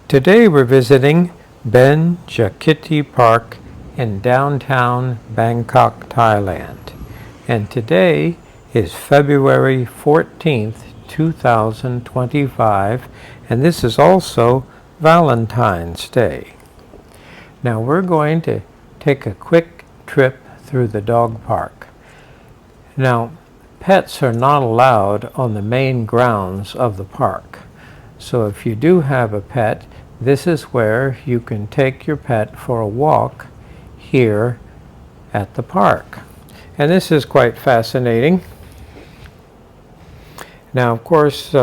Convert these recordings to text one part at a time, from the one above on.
Today we're visiting Benchakitti Park in downtown Bangkok, Thailand. And today is February 14th, 2025, and this is also Valentine's Day. Now we're going to take a quick trip through the dog park. Now, pets are not allowed on the main grounds of the park. So if you do have a pet, this is where you can take your pet for a walk here at the park. And this is quite fascinating. Now, of course,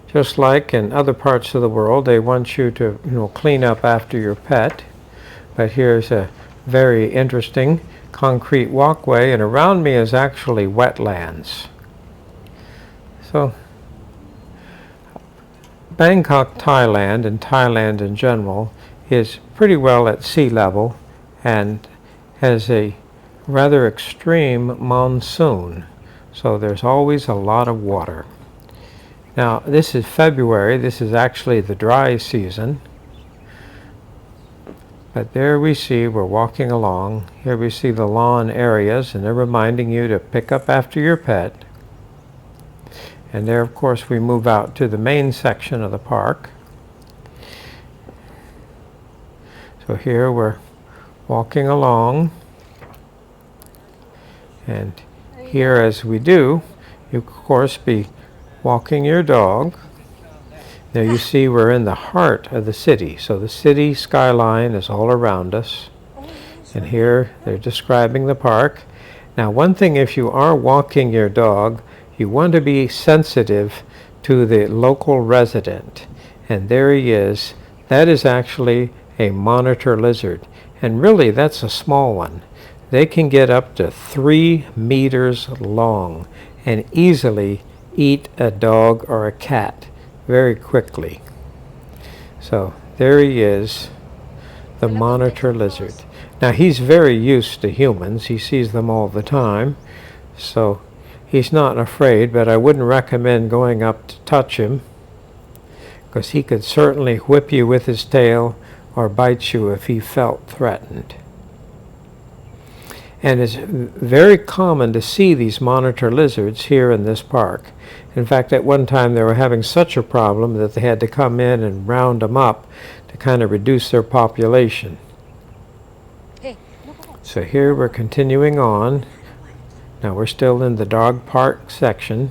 just like in other parts of the world, they want you to clean up after your pet. But here's a very interesting concrete walkway, and around me is actually wetlands. So Bangkok, Thailand, and Thailand in general, is pretty well at sea level and has a rather extreme monsoon. So there's always a lot of water. Now, this is February. This is actually the dry season. But there we see, we're walking along. Here we see the lawn areas, and they're reminding you to pick up after your pet. And there, of course, we move out to the main section of the park. So here we're walking along. And here, as we do, you, of course, be walking your dog. Now you see we're in the heart of the city. So the city skyline is all around us. And here they're describing the park. Now, one thing, if you are walking your dog, you want to be sensitive to the local resident. And there he is. That is actually a monitor lizard. And really, that's a small one. They can get up to 3 meters long and easily eat a dog or a cat very quickly. So there he is, the monitor lizard. Now, he's very used to humans. He sees them all the time. So he's not afraid, but I wouldn't recommend going up to touch him, because he could certainly whip you with his tail or bite you if he felt threatened. And it's very common to see these monitor lizards here in this park. In fact, at one time they were having such a problem that they had to come in and round them up to kind of reduce their population. So here we're continuing on. Now we're still in the dog park section.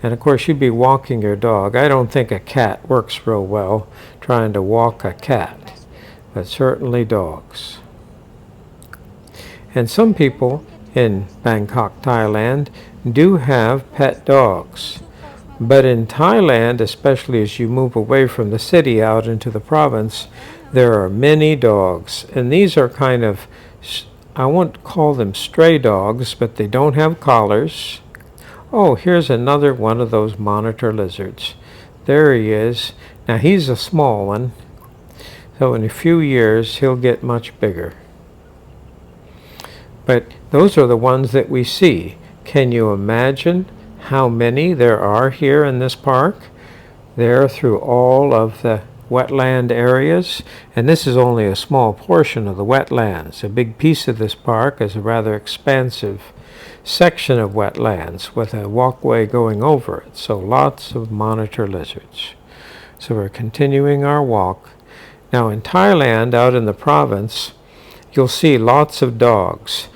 And of course you'd be walking your dog. I don't think a cat works real well trying to walk a cat, but certainly dogs. And some people in Bangkok, Thailand, do have pet dogs. But in Thailand, especially as you move away from the city out into the province, there are many dogs. And these are kind of, I won't call them stray dogs, but they don't have collars. Oh, here's another one of those monitor lizards. There he is. Now, he's a small one. So in a few years, he'll get much bigger. But those are the ones that we see. Can you imagine how many there are here in this park? They're through all of the wetland areas, and this is only a small portion of the wetlands. A big piece of this park is a rather expansive section of wetlands with a walkway going over it. So lots of monitor lizards. So we're continuing our walk. Now in Thailand, out in the province, you'll see lots of dogs.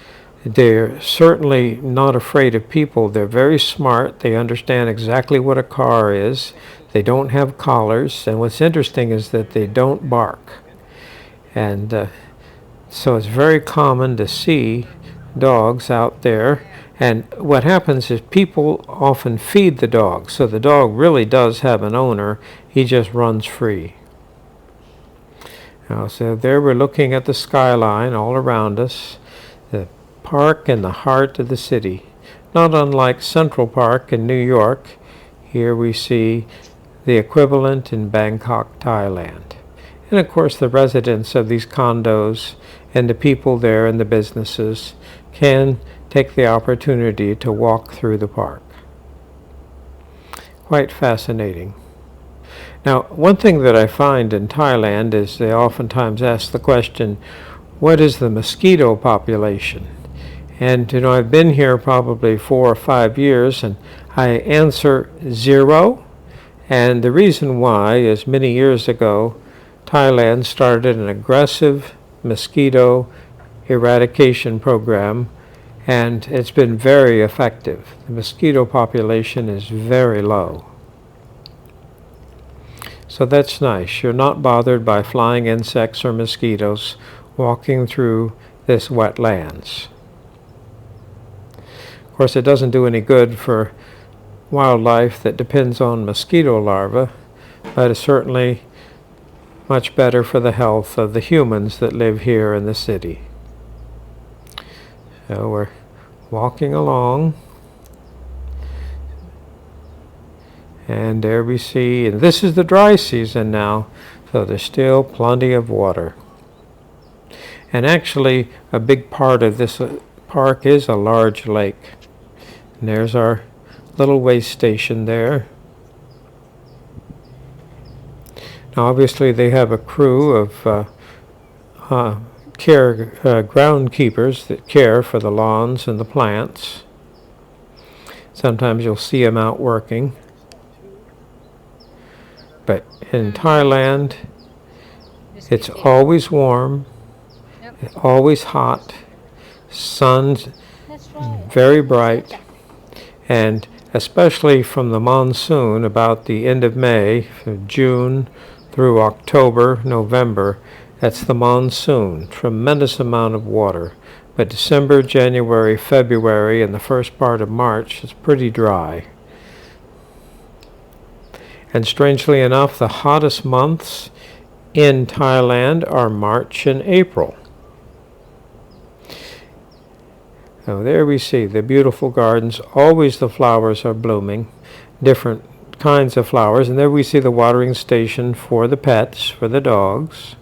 They're certainly not afraid of people. They're very smart. They understand exactly what a car is. They don't have collars. And what's interesting is that they don't bark. And so it's very common to see dogs out there. And what happens is people often feed the dog. So the dog really does have an owner. He just runs free. Now, so there we're looking at the skyline all around us. The park in the heart of the city. Not unlike Central Park in New York. Here we see the equivalent in Bangkok, Thailand. And of course the residents of these condos and the people there and the businesses can take the opportunity to walk through the park. Quite fascinating. Now, one thing that I find in Thailand is they oftentimes ask the question, what is the mosquito population? And I've been here probably 4 or 5 years, and I answer 0. And the reason why is many years ago, Thailand started an aggressive mosquito eradication program, and it's been very effective. The mosquito population is very low. So that's nice. You're not bothered by flying insects or mosquitoes walking through this wetlands. Of course, it doesn't do any good for wildlife that depends on mosquito larvae, but it's certainly much better for the health of the humans that live here in the city. So we're walking along, and there we see, and this is the dry season now, so there's still plenty of water. And actually, a big part of this park is a large lake. And there's our little waste station there. Now, obviously, they have a crew of groundkeepers that care for the lawns and the plants. Sometimes you'll see them out working. But in Thailand, it's always warm, always hot, sun's very bright, and especially from the monsoon, about the end of May, June through October, November, that's the monsoon, tremendous amount of water. But December, January, February, and the first part of March, it's pretty dry. And strangely enough, the hottest months in Thailand are March and April. So there we see the beautiful gardens. Always the flowers are blooming, different kinds of flowers. And there we see the watering station for the pets, for the dogs.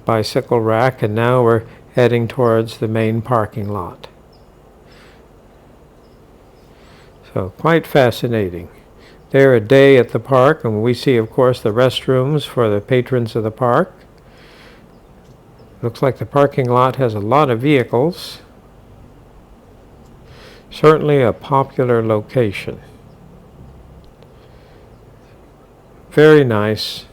Bicycle rack, and now we're heading towards the main parking lot. So quite fascinating. There a day at the park, and we see, of course, the restrooms for the patrons of the park. Looks like the parking lot has a lot of vehicles. Certainly a popular location. Very nice.